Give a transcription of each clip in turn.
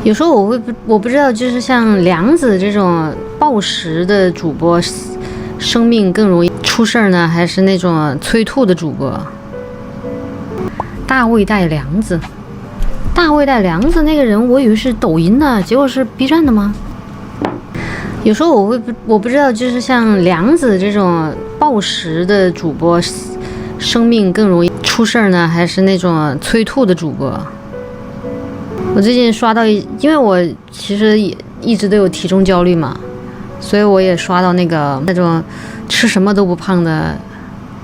有时候我不知道，就是像梁子这种暴食的主播，生命更容易出事儿呢，还是那种催吐的主播？大卫带梁子，大卫带梁子那个人，我以为是抖音的，结果是 B 站的吗？有时候我不知道，就是像梁子这种暴食的主播，生命更容易出事儿呢，还是那种催吐的主播？我最近刷到因为我其实也一直都有体重焦虑嘛，所以我也刷到那种吃什么都不胖的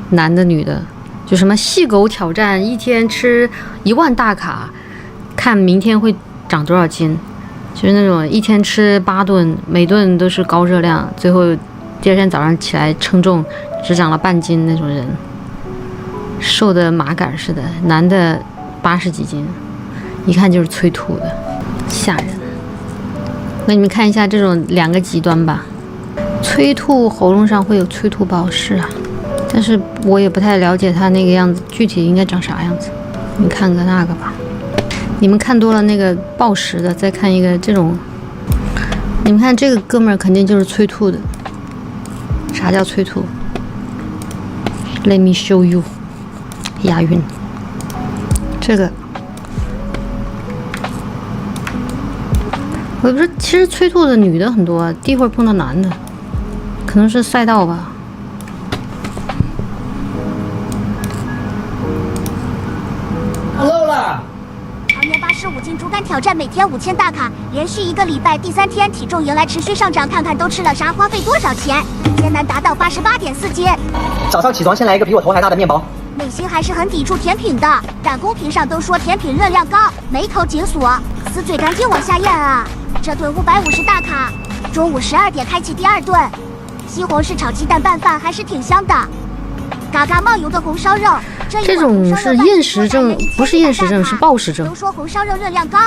男的女的，就什么细狗挑战，一天吃10000大卡，看明天会长多少斤，就是那种一天吃8顿，每顿都是高热量，最后第二天早上起来称重只长了半斤那种人，瘦的麻杆似的，男的80几斤。一看就是催吐的，吓人。那你们看一下这种2个极端吧。催吐喉咙上会有催吐包，是啊，但是我也不太了解它那个样子，具体应该长啥样子。你看个那个吧。你们看多了那个暴食的，再看一个这种。你们看这个哥们儿肯定就是催吐的。啥叫催吐 ？Let me show you。押韵。这个。我不是，其实催吐的女的很多，第一会儿碰到男的，可能是赛道吧。漏了。常年85斤竹竿挑战，每天5000大卡，连续1个礼拜，第3天体重迎来持续上涨，看看都吃了啥，花费多少钱？艰难达到88.4斤。早上起床先来一个比我头还大的面包。内心还是很抵触甜品的，但公屏上都说甜品热量高，眉头紧锁，死嘴赶紧往下咽啊！这顿550大卡，中午12点开启第2顿，西红柿炒鸡蛋拌饭还是挺香的，嘎嘎冒油的红烧肉，这种是厌食症，不是厌食症，是暴食症。都说红烧肉热量高，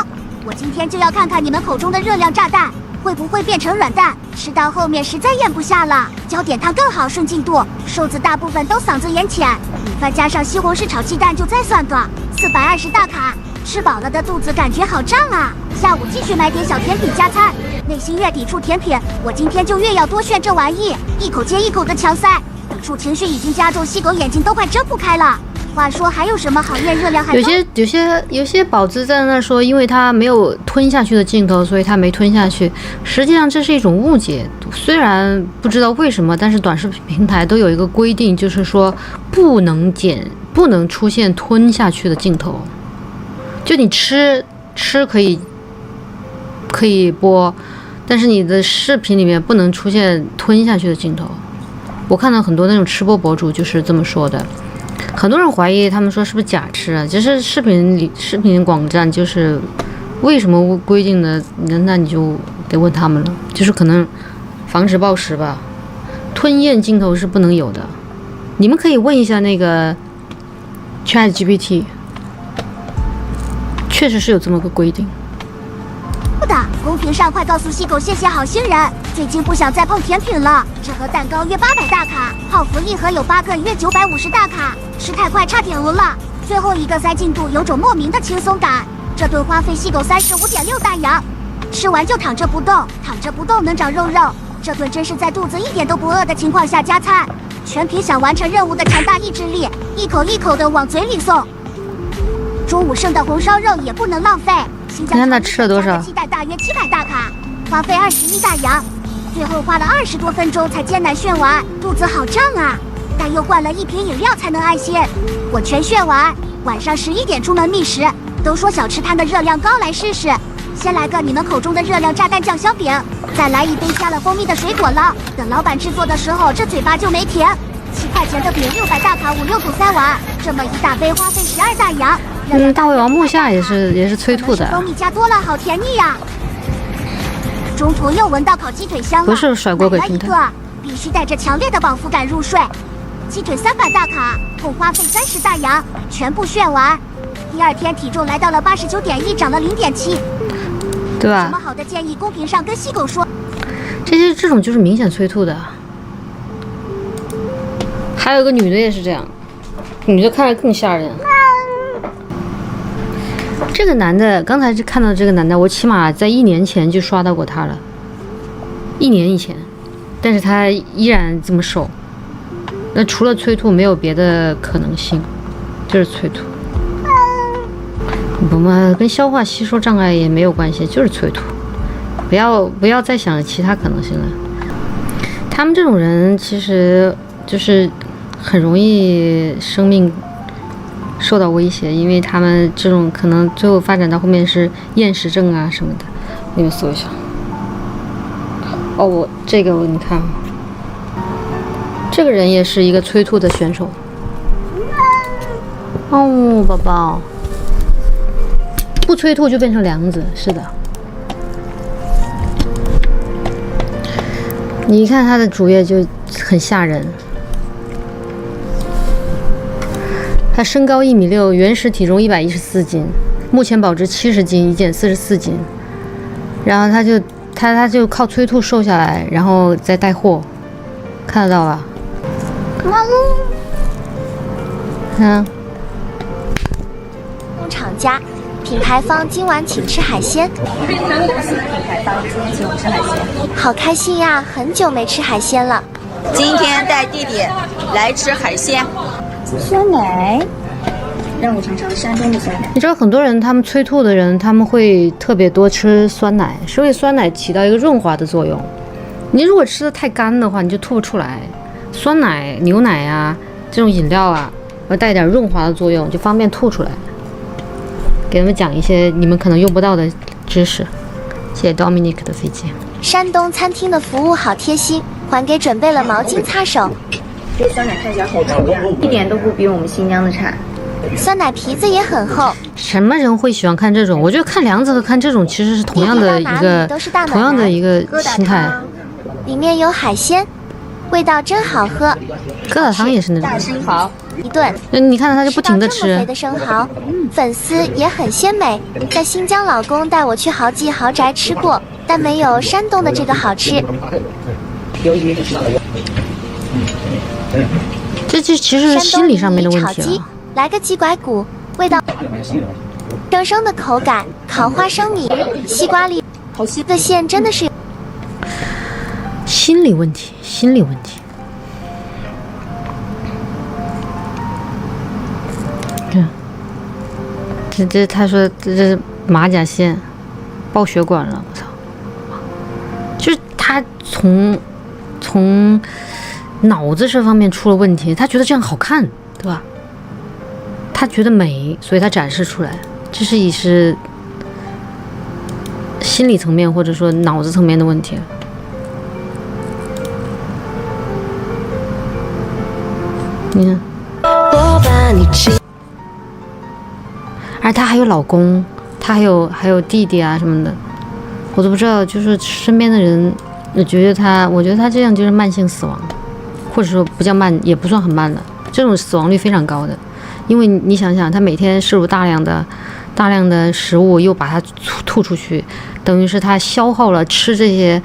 我今天就要看看你们口中的热量炸弹会不会变成软蛋，吃到后面实在咽不下了，浇点汤更好顺进度。瘦子大部分都嗓子眼浅，米饭加上西红柿炒鸡蛋就再算个420大卡，吃饱了的肚子感觉好胀啊！下午继续买点小甜品加餐，内心越抵触甜品，我今天就越要多炫这玩意，一口接一口的强塞，抵触情绪已经加重，细狗眼睛都快睁不开了。话说还有什么好验热量还高？有些宝子在那说，因为他没有吞下去的镜头，所以他没吞下去。实际上这是一种误解，虽然不知道为什么，但是短视频平台都有一个规定，就是说不能出现吞下去的镜头。就你吃可以播，但是你的视频里面不能出现吞下去的镜头。我看到很多那种吃播博主就是这么说的。很多人怀疑，他们说是不是假吃啊？其实视频网站就是为什么规定的，那你就得问他们了，就是可能防止暴食吧。吞咽镜头是不能有的，你们可以问一下那个 ChatGPT， 确实是有这么个规定。公屏上快告诉细狗谢谢好心人，最近不想再碰甜品了。这盒蛋糕约800大卡，泡芙一盒有8个，约950大卡，吃太快差点饿了。最后一个塞进肚，有种莫名的轻松感。这顿花费细狗35.6大洋，吃完就躺着不动，躺着不动能长肉肉。这顿真是在肚子一点都不饿的情况下加餐，全凭想完成任务的强大意志力，一口一口的往嘴里送。中午剩的红烧肉也不能浪费。你看他吃了多少？鸡蛋大约700大卡，花费21大洋，最后花了20多分钟才艰难炫完，肚子好胀啊！但又灌了1瓶饮料才能安心。我全炫完，晚上11点出门觅食。都说小吃摊的热量高，来试试。先来个你们口中的热量炸弹酱香饼，再来一杯加了蜂蜜的水果捞。等老板制作的时候，这嘴巴就没停。7块钱的饼600大卡5、6口塞完，这么一大杯花费12大洋。大胃王木下也是催吐的。蜂蜜加多了，好甜腻呀！中途又闻到烤鸡腿香了，不是甩锅给平台，必须带着强烈的饱腹感入睡。鸡腿300大卡，共花费30大洋，全部炫完。第2天体重来到了89.1，涨了0.7，对吧？什么好的建议？公屏上跟细狗说。这种就是明显催吐的。还有个女的也是这样，女的看着更吓人。这个男的，刚才看到这个男的，我起码在1年前就刷到过他了，1年以前，但是他依然这么瘦。那除了催吐，没有别的可能性，就是催吐。不嘛，跟消化吸收障碍也没有关系，就是催吐。不要再想其他可能性了。他们这种人其实就是很容易生命受到威胁，因为他们这种可能最后发展到后面是厌食症啊什么的。你们搜一下。哦，这个你看，这个人也是一个催吐的选手。哦，宝宝，不催吐就变成梁子，是的。你一看他的主页就很吓人。他身高1.6米，原始体重114斤，目前保持70斤，已减44斤。然后他就靠催吐瘦下来，然后再带货，看得到吧？嗯。厂家，品牌方今晚请吃海鲜。品牌方今天请我们吃海鲜，好开心呀！很久没吃海鲜了。今天带弟弟来吃海鲜。酸奶，让我尝尝山东的酸奶。你知道很多人他们催吐的人，他们会特别多吃酸奶，是因为酸奶起到一个润滑的作用。你如果吃的太干的话，你就吐不出来。酸奶、牛奶啊这种饮料啊，要带点润滑的作用，就方便吐出来。给他们讲一些你们可能用不到的知识。谢谢 Dominic 的飞机。山东餐厅的服务好贴心，还给准备了毛巾擦手。这酸奶看起来好稠呀，一点都不比我们新疆的差。酸奶皮子也很厚。什么人会喜欢看这种？我觉得看梁子和看这种其实是同样的一个心态。里面有海鲜，味道真好喝。疙瘩汤也是那种。大生蚝。一顿，你看他就不停的吃。这么肥的生蚝，粉丝也很鲜美。在新疆，老公带我去豪记豪宅吃过，但没有山东的这个好吃。这其实是心理上面的问题了。来个鸡拐骨，味道生生的口感，烤花生米，西瓜粒，好细的馅真的是心理问题，心理问题。这他说这是马甲线爆血管了，我操！就是他从脑子这方面出了问题，他觉得这样好看，对吧？他觉得美，所以他展示出来，这是也是心理层面或者说脑子层面的问题。你看。而她还有老公，她还有弟弟啊什么的，我都不知道。就是身边的人，我觉得她这样就是慢性死亡，或者说不叫慢，也不算很慢了。这种死亡率非常高的，因为你想想，她每天摄入大量的食物，又把它吐出去，等于是她消耗了吃这些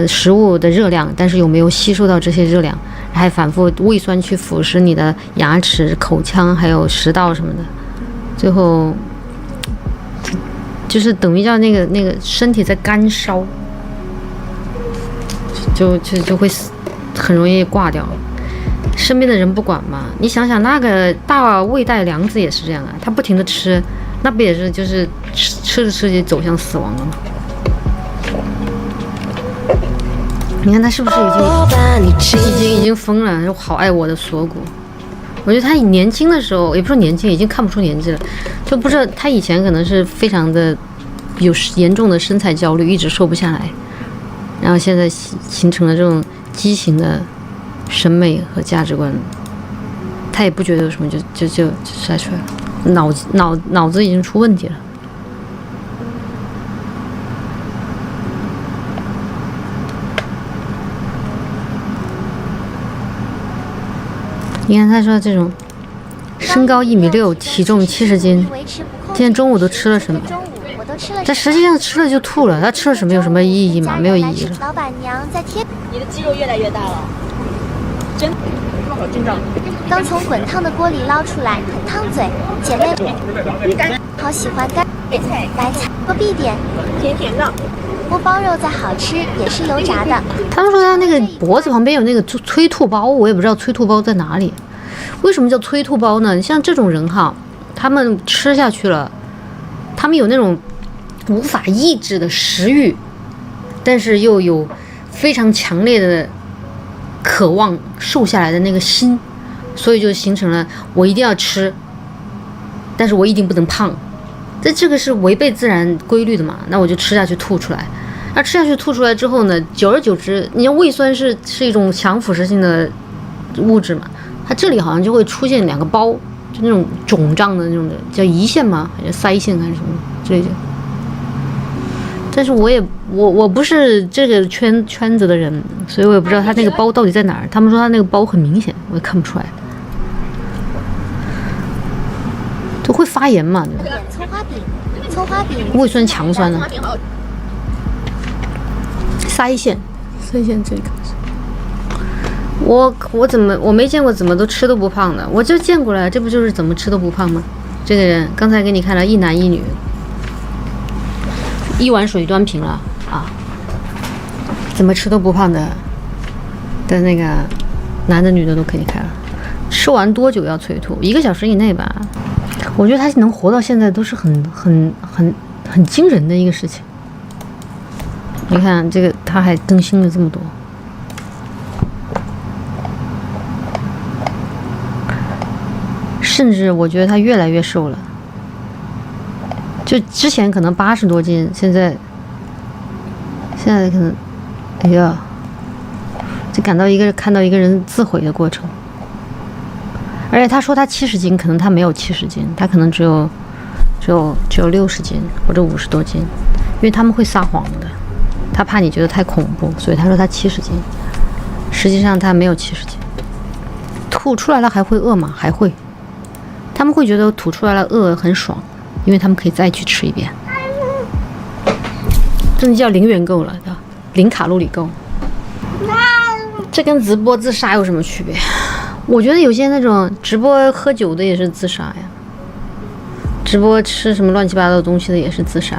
食物的热量，但是又没有吸收到这些热量，还反复胃酸去腐蚀你的牙齿、口腔还有食道什么的。最后就是等于叫那个身体在干烧，就会死，很容易挂掉。身边的人不管嘛，你想想那个大胃带梁子也是这样啊，他不停的吃，那不也是就是吃着吃着走向死亡了吗？你看他是不是已经疯了？好爱我的锁骨。我觉得他年轻的时候，也不是年轻，已经看不出年纪了，就不知道他以前可能是非常的有严重的身材焦虑，一直瘦不下来，然后现在形成了这种畸形的审美和价值观，他也不觉得有什么，就晒出来了，脑子已经出问题了。你看他说这种身高1.6米，体重70斤，今天中午都吃了什么？他实际上吃了就吐了，他吃了什么有什么意义吗？没有意义了。老板娘在贴，你的肌肉越来越大了，真好紧张。刚从滚烫的锅里捞出来，很烫嘴，姐妹好喜欢干。白菜多必点，甜甜的。锅包肉再好吃也是油炸的。他们说他那个脖子旁边有那个催吐包，我也不知道催吐包在哪里。为什么叫催吐包呢？你像这种人哈，他们吃下去了，他们有那种无法抑制的食欲，但是又有非常强烈的渴望瘦下来的那个心，所以就形成了我一定要吃，但是我一定不能胖。这个是违背自然规律的嘛？那我就吃下去吐出来。那吃下去吐出来之后呢，久而久之，你像胃酸是一种强腐蚀性的物质嘛，它这里好像就会出现2个包，就那种肿胀的那种的，叫胰腺吗？还是腮腺还是什么之类的。但是我不是这个圈子的人，所以我也不知道他那个包到底在哪儿。他们说他那个包很明显，我也看不出来。都会发炎嘛？葱花饼，胃酸强酸呢？腮腺这个，我没见过怎么都吃都不胖的，我就见过了，这不就是怎么吃都不胖吗？这个人刚才给你看了一男一女，1碗水端平了啊，怎么吃都不胖的那个男的女的都可以看了。吃完多久要催吐？1个小时以内吧。我觉得他能活到现在都是很惊人的一个事情。你看这个，他还更新了这么多，甚至我觉得他越来越瘦了。就之前可能80多斤，现在可能，哎呀，就看到一个人自毁的过程。而且他说他70斤，可能他没有70斤，他可能只有60斤或者50多斤，因为他们会撒谎的，他怕你觉得太恐怖，所以他说他70斤，实际上他没有70斤。吐出来了还会饿吗？还会，他们会觉得吐出来了饿很爽，因为他们可以再去吃一遍。这叫0元购了，对吧？0卡路里购。这跟直播自杀有什么区别？我觉得有些那种直播喝酒的也是自杀呀，直播吃什么乱七八糟的东西的也是自杀。